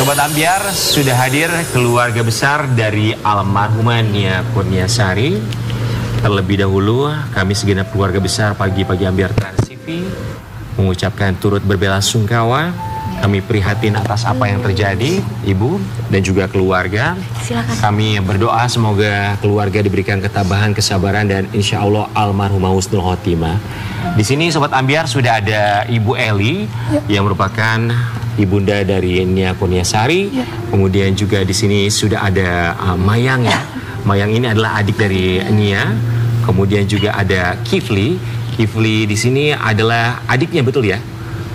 Sobat Ambiar, sudah hadir keluarga besar dari almarhumah Nia Kurniasari. Terlebih dahulu, kami segenap keluarga besar Pagi-Pagi Ambiar Trans TV mengucapkan turut berbelasungkawa. Kami prihatin atas apa yang terjadi, Ibu dan juga keluarga. Silakan. Kami berdoa semoga keluarga diberikan ketabahan, kesabaran, dan insya Allah almarhumah husnul khotimah. Di sini Sobat Ambiar sudah ada Ibu Eli yang merupakan ibunda dari Nia Kurniasari. Kemudian juga di sini sudah ada Mayang ya. Mayang ini adalah adik dari Nia. Kemudian juga ada Kifli. Kifli di sini adalah adiknya, betul ya?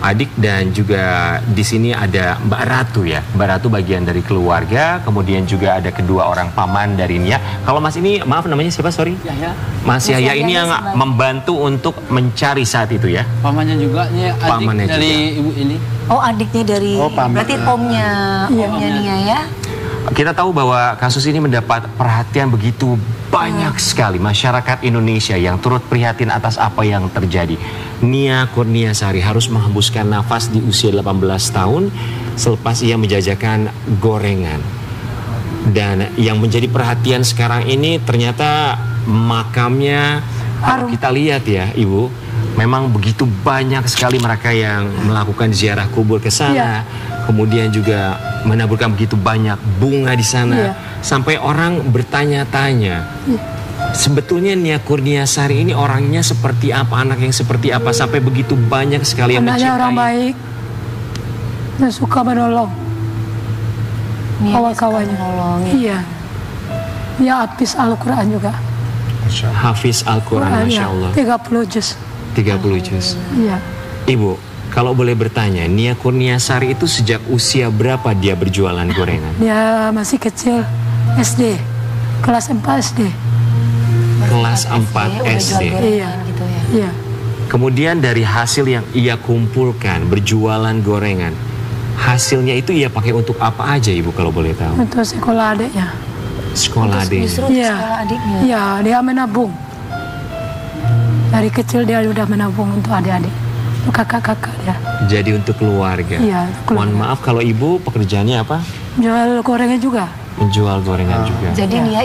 Adik, dan juga di sini ada Mbak Ratu ya. Mbak Ratu bagian dari keluarga. Kemudian juga ada kedua orang paman dari Nia. Kalau Mas ini, maaf namanya siapa? Sorry. Yahya. Mas Yahya ini yang membantu untuk mencari saat itu ya. Pamannya juga, ya, adik Pamannya dari juga. ibu ini. Oh, adiknya dari, berarti omnya Nia ya? Kita tahu bahwa kasus ini mendapat perhatian begitu banyak sekali masyarakat Indonesia yang turut prihatin atas apa yang terjadi. Nia Kurniasari harus menghembuskan nafas di usia 18 tahun selepas ia menjajakan gorengan. Dan yang menjadi perhatian sekarang ini ternyata makamnya, kalau kita lihat ya Ibu, memang begitu banyak sekali mereka yang melakukan ziarah kubur ke sana. Kemudian juga menaburkan begitu banyak bunga di sana. Sampai orang bertanya-tanya, sebetulnya Nia Kurniasari ini orangnya seperti apa, anak yang seperti apa, sampai begitu banyak sekali yang mencintai. Anaknya orang baik dan suka menolong kawan-kawannya. Iya. Dia hafiz Al-Quran juga. Hafiz Al-Quran, Masya Allah. 30 juz. 30 juz. Iya. Ibu, kalau boleh bertanya, Nia Kurniasari itu sejak usia berapa dia berjualan gorengan? Dia masih kecil, SD, kelas 4 SD. Kelas 4 SD. Iya. Gitu ya. Iya. Kemudian dari hasil yang ia kumpulkan berjualan gorengan, hasilnya itu ia pakai untuk apa aja Ibu kalau boleh tahu? Untuk sekolah adiknya. Sekolah adiknya. Justru untuk sekolah adiknya. Iya, dia menabung. Dari kecil dia sudah menabung untuk adik-adik, untuk kakak-kakak dia. Jadi untuk keluarga. Iya, keluarga. Mohon maaf kalau Ibu pekerjaannya apa? Jual gorengan juga. Menjual gorengan juga. Jadi Nia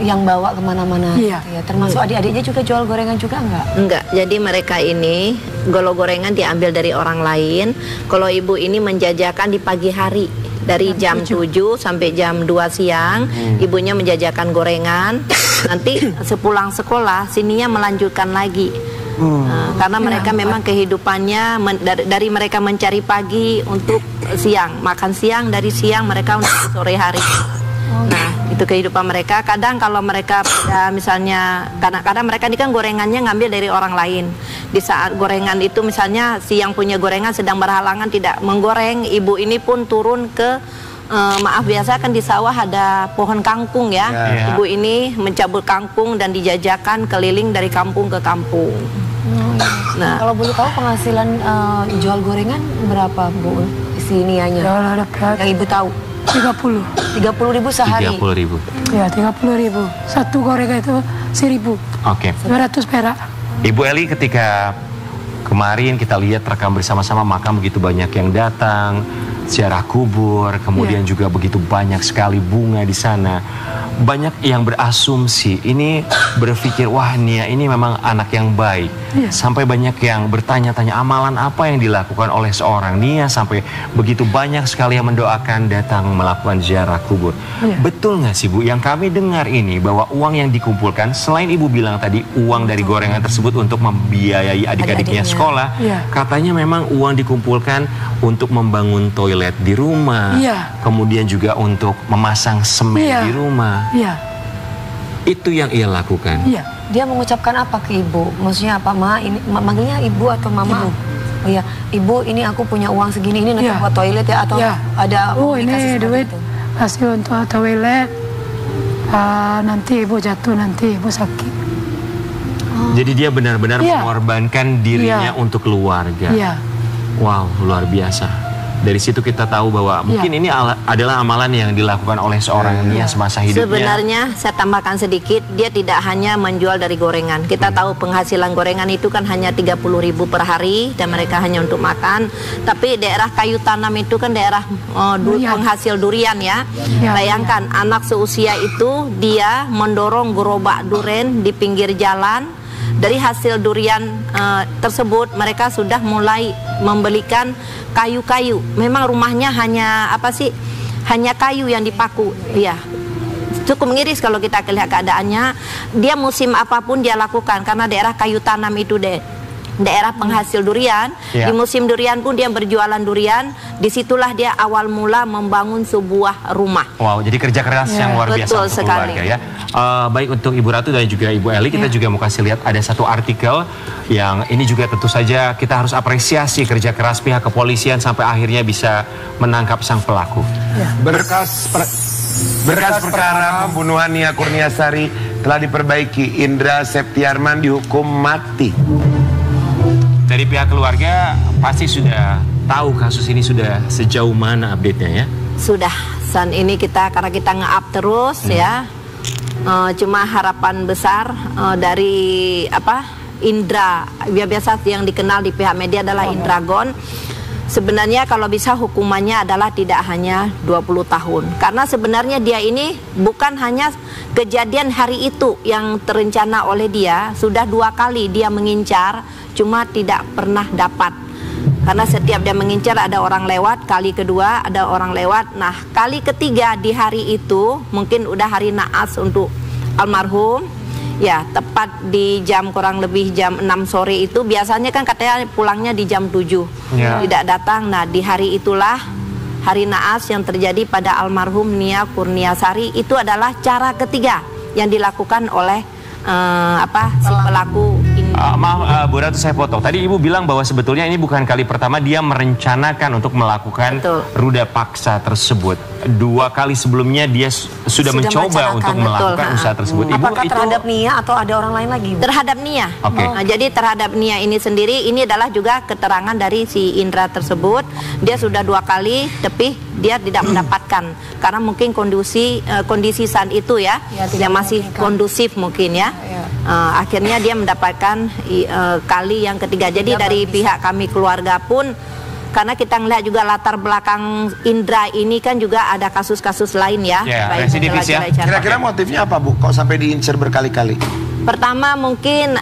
yang bawa kemana-mana. Iya. Gitu ya. Termasuk adik-adiknya juga jual gorengan juga enggak? Enggak, jadi mereka ini gorengan diambil dari orang lain. Kalau ibu ini menjajakan di pagi hari dari jam 7 sampai jam 2 siang, ibunya menjajakan gorengan. Nanti sepulang sekolah sininya melanjutkan lagi. Nah, karena mereka memang kehidupannya dari mereka mencari pagi untuk siang, makan siang, dari siang mereka untuk sore hari. Nah, itu kehidupan mereka. Kadang kalau mereka misalnya, kadang-kadang mereka ini kan gorengannya ngambil dari orang lain. Di saat gorengan itu misalnya si yang punya gorengan sedang berhalangan tidak menggoreng, ibu ini pun turun ke maaf, biasa kan di sawah ada pohon kangkung ya. Ibu ini mencabut kangkung dan dijajakan keliling dari kampung ke kampung. Nah, kalau boleh tahu penghasilan jual gorengan berapa Bu si Nianya? Ya, dapat Yang Ibu tahu? 30.000 sehari. 30.000. Ya, 30.000. Satu gorengan itu 1.000. Oke. 200 perak. Ibu Eli, ketika kemarin kita lihat rekam bersama-sama makam begitu banyak yang datang, ziarah kubur, kemudian juga begitu banyak sekali bunga di sana. Banyak yang berasumsi, ini berpikir, wah Nia ini memang anak yang baik. Sampai banyak yang bertanya-tanya amalan apa yang dilakukan oleh seorang Nia sampai begitu banyak sekali yang mendoakan datang melakukan ziarah kubur. Betul nggak sih Bu, yang kami dengar ini bahwa uang yang dikumpulkan, selain Ibu bilang tadi uang dari gorengan tersebut untuk membiayai adik-adiknya sekolah, katanya memang uang dikumpulkan untuk membangun toilet di rumah, kemudian juga untuk memasang semen di rumah. Iya. Itu yang ia lakukan. Iya. Dia mengucapkan apa ke Ibu? Maksudnya apa, Ma? Ini manggilnya Ibu atau Mama? Ibu. Oh ya, Ibu, ini aku punya uang segini, ini nanti buat toilet ya, atau ada ini duit hasil untuk toilet. Nanti Ibu jatuh, nanti Ibu sakit. Jadi dia benar-benar mengorbankan dirinya untuk keluarga. Iya. Wow, luar biasa. Dari situ kita tahu bahwa mungkin ini adalah amalan yang dilakukan oleh seorang Nia semasa hidupnya. Sebenarnya saya tambahkan sedikit, dia tidak hanya menjual dari gorengan. Kita tahu penghasilan gorengan itu kan hanya 30.000 per hari dan mereka hanya untuk makan. Tapi daerah kayu tanam itu kan daerah penghasil durian ya. Bayangkan anak seusia itu dia mendorong gerobak durian di pinggir jalan. Dari hasil durian tersebut mereka sudah mulai membelikan kayu-kayu. Memang rumahnya hanya hanya kayu yang dipaku. Ya, cukup miris kalau kita lihat keadaannya. Dia musim apapun dia lakukan karena daerah kayu tanam itu daerah penghasil durian. Di musim durian pun dia berjualan durian. Disitulah dia awal mula membangun sebuah rumah. Wow, jadi kerja keras yang luar biasa untuk sekali. keluarga ya. Baik untuk Ibu Ratu dan juga Ibu Eli, kita juga mau kasih lihat ada satu artikel yang ini juga tentu saja kita harus apresiasi kerja keras pihak kepolisian sampai akhirnya bisa menangkap sang pelaku. Berkas perkara pembunuhan Nia Kurniasari telah diperbaiki. Indra Septiarman dihukum mati. Dari pihak keluarga pasti sudah tahu kasus ini sudah sejauh mana update-nya ya? Sudah, saat ini karena kita nge-up terus ya. Cuma harapan besar dari Indra, biasa yang dikenal di pihak media adalah Indragon. Sebenarnya kalau bisa hukumannya adalah tidak hanya 20 tahun. Karena sebenarnya dia ini bukan hanya kejadian hari itu yang terencana oleh dia. Sudah 2 kali dia mengincar, cuma tidak pernah dapat. Karena setiap dia mengincar ada orang lewat, kali kedua ada orang lewat. Nah, kali ketiga di hari itu, mungkin udah hari naas untuk almarhum. Ya, tepat di jam kurang lebih jam 6 sore itu, biasanya kan katanya pulangnya di jam 7. Tidak datang. Nah, di hari itulah hari naas yang terjadi pada almarhum Nia Kurniasari. Itu adalah cara ketiga yang dilakukan oleh si pelaku ini. Maaf Bu Ratu, saya potong. Tadi Ibu bilang bahwa sebetulnya ini bukan kali pertama dia merencanakan untuk melakukan ruda paksa tersebut. 2 kali sebelumnya dia sudah mencoba untuk melakukan usaha tersebut. Ibu, apakah terhadap Nia atau ada orang lain lagi? Terhadap Nia. Nah, jadi terhadap Nia ini sendiri, ini adalah juga keterangan dari si Indra tersebut. Dia sudah 2 kali, tapi dia tidak mendapatkan karena mungkin kondisi saat itu yang masih kondusif mungkin ya. Akhirnya dia mendapatkan kali yang ketiga. Jadi dari pihak kami keluarga pun, karena kita ngelihat juga latar belakang Indra ini kan juga ada kasus-kasus lain ya. Kira-kira motifnya apa Bu? Kok sampai diincar berkali-kali? Pertama mungkin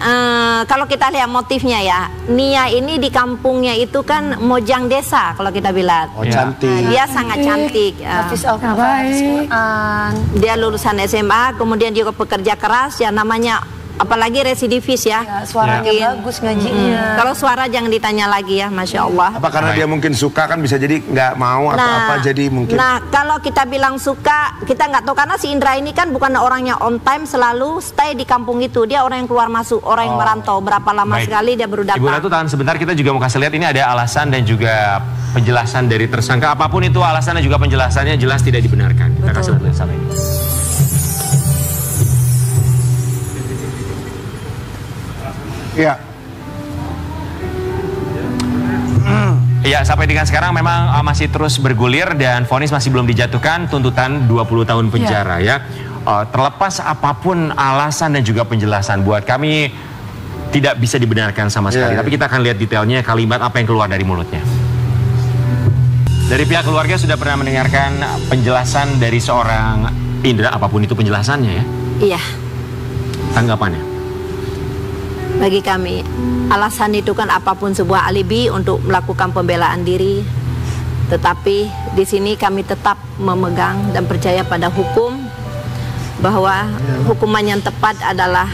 kalau kita lihat motifnya ya, Nia ini di kampungnya itu kan mojang desa kalau kita bilang. Cantik. Dia sangat cantik. Dia lulusan SMA, kemudian juga pekerja keras ya, namanya apalagi residivis ya. Suaranya bagus, ngajinya. Kalau suara jangan ditanya lagi ya, Masya Allah. Apa karena dia mungkin suka, kan bisa jadi nggak mau atau apa, jadi mungkin. Nah, kalau kita bilang suka, kita nggak tahu karena si Indra ini kan bukan orangnya on time, selalu stay di kampung itu. Dia orang yang keluar masuk, orang yang merantau. Berapa lama sekali dia baru datang. Ibu Ratu, tahan sebentar, kita juga mau kasih lihat ini ada alasan dan juga penjelasan dari tersangka. Apapun itu alasan dan juga penjelasannya jelas tidak dibenarkan. Kita kasih lihat sama ini. Ya, sampai dengan sekarang memang masih terus bergulir dan vonis masih belum dijatuhkan, tuntutan 20 tahun penjara ya. Terlepas apapun alasan dan juga penjelasan, buat kami tidak bisa dibenarkan sama sekali. Tapi kita akan lihat detailnya, kalimat apa yang keluar dari mulutnya. Dari pihak keluarga sudah pernah mendengarkan penjelasan dari seorang Indra, apapun itu penjelasannya ya. Iya. Tanggapannya? Bagi kami, alasan itu kan apapun sebuah alibi untuk melakukan pembelaan diri. Tetapi di sini kami tetap memegang dan percaya pada hukum, bahwa hukuman yang tepat adalah,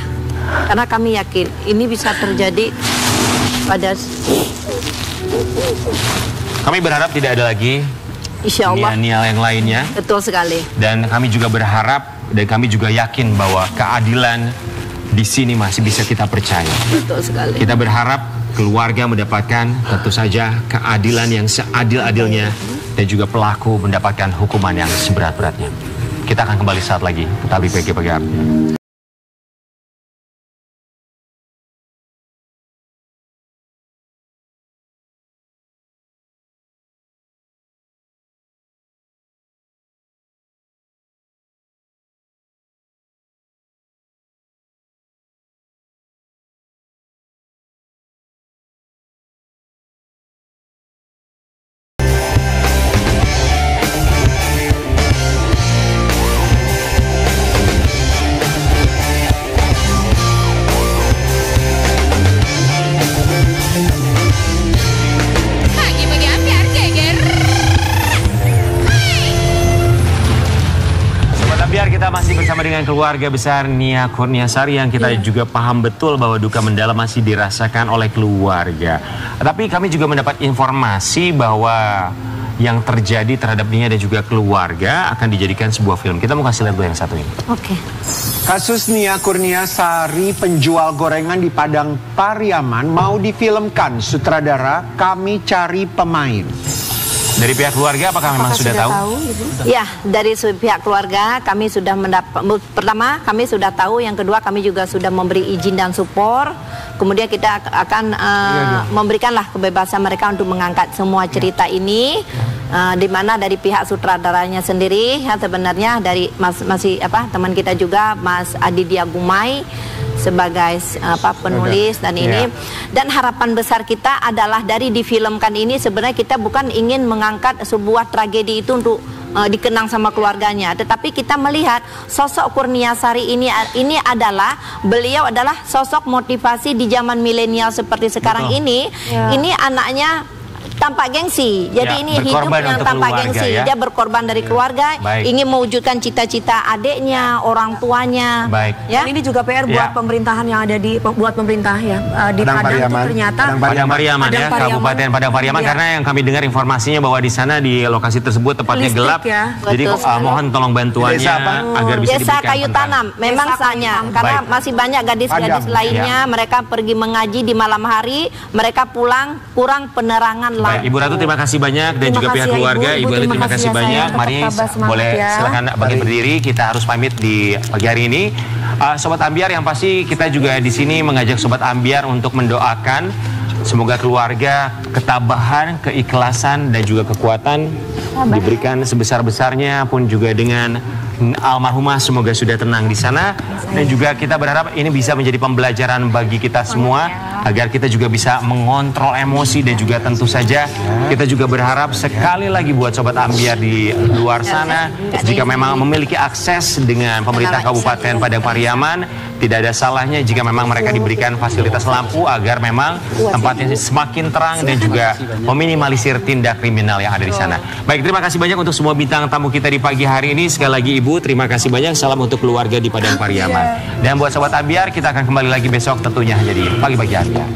karena kami yakin ini bisa terjadi pada. Kami berharap tidak ada lagi Nia yang lainnya. Betul sekali. Dan kami juga berharap dan kami juga yakin bahwa keadilan di sini masih bisa kita percaya. Betul sekali. Kita berharap keluarga mendapatkan tentu saja keadilan yang seadil-adilnya dan juga pelaku mendapatkan hukuman yang seberat-beratnya. Kita akan kembali saat lagi. Tetap di PG Pagi Update. bersama dengan keluarga besar Nia Kurniasari yang kita juga paham betul bahwa duka mendalam masih dirasakan oleh keluarga. Tapi kami juga mendapat informasi bahwa yang terjadi terhadap Nia dan juga keluarga akan dijadikan sebuah film. Kita mau kasih lihat dulu yang satu ini. Oke. Kasus Nia Kurniasari, penjual gorengan di Padang Pariaman, mau difilmkan. Sutradara, kami cari pemain. Dari pihak keluarga apakah memang sudah tahu? Ya, dari pihak keluarga kami sudah mendapat, pertama kami sudah tahu, yang kedua kami juga sudah memberi izin dan support. Kemudian kita akan memberikanlah kebebasan mereka untuk mengangkat semua cerita ini, di mana dari pihak sutradaranya sendiri ya, sebenarnya dari teman kita juga Mas Aditya Gumai sebagai penulis dan ini, dan harapan besar kita adalah dari difilmkan ini sebenarnya kita bukan ingin mengangkat sebuah tragedi itu untuk dikenang sama keluarganya, tetapi kita melihat sosok Kurniasari ini adalah, beliau adalah sosok motivasi di zaman milenial seperti sekarang ini. Ini anaknya tanpa gengsi, jadi ini hidup yang tanpa gengsi, dia berkorban dari keluarga, ingin mewujudkan cita-cita adiknya, orang tuanya. Ya. Ini juga PR buat pemerintahan yang ada buat pemerintah ya di Padang itu ternyata Padang Pariaman ya, Kabupaten Padang Pariaman, karena yang kami dengar informasinya bahwa di sana di lokasi tersebut tepatnya gelap, jadi mohon tolong bantuannya agar bisa Desa diberikan Kayu Tanam, memang sayang karena masih banyak gadis-gadis lainnya, mereka pergi mengaji di malam hari, mereka pulang kurang penerangan. Baik, Ibu Ratu terima kasih banyak dan juga pihak keluarga. Ibu Ali terima kasih banyak. Mari boleh silakan bagi berdiri. Kita harus pamit di pagi hari ini. Sobat Ambiar, yang pasti kita juga di sini mengajak Sobat Ambiar untuk mendoakan semoga keluarga ketabahan, keikhlasan dan juga kekuatan diberikan sebesar-besarnya, pun juga dengan almarhumah semoga sudah tenang di sana, dan juga kita berharap ini bisa menjadi pembelajaran bagi kita semua agar kita juga bisa mengontrol emosi, dan juga tentu saja kita juga berharap sekali lagi buat Sobat Ambiar di luar sana, jika memang memiliki akses dengan pemerintah Kabupaten Padang Pariaman, tidak ada salahnya jika memang mereka diberikan fasilitas lampu agar memang tempatnya semakin terang dan juga meminimalisir tindak kriminal yang ada di sana. Baik, terima kasih banyak untuk semua bintang tamu kita di pagi hari ini. Sekali lagi Ibu, terima kasih banyak. Salam untuk keluarga di Padang Pariaman. Dan buat Sobat Ambiar, kita akan kembali lagi besok tentunya hanya di Pagi-Pagi Ambiar.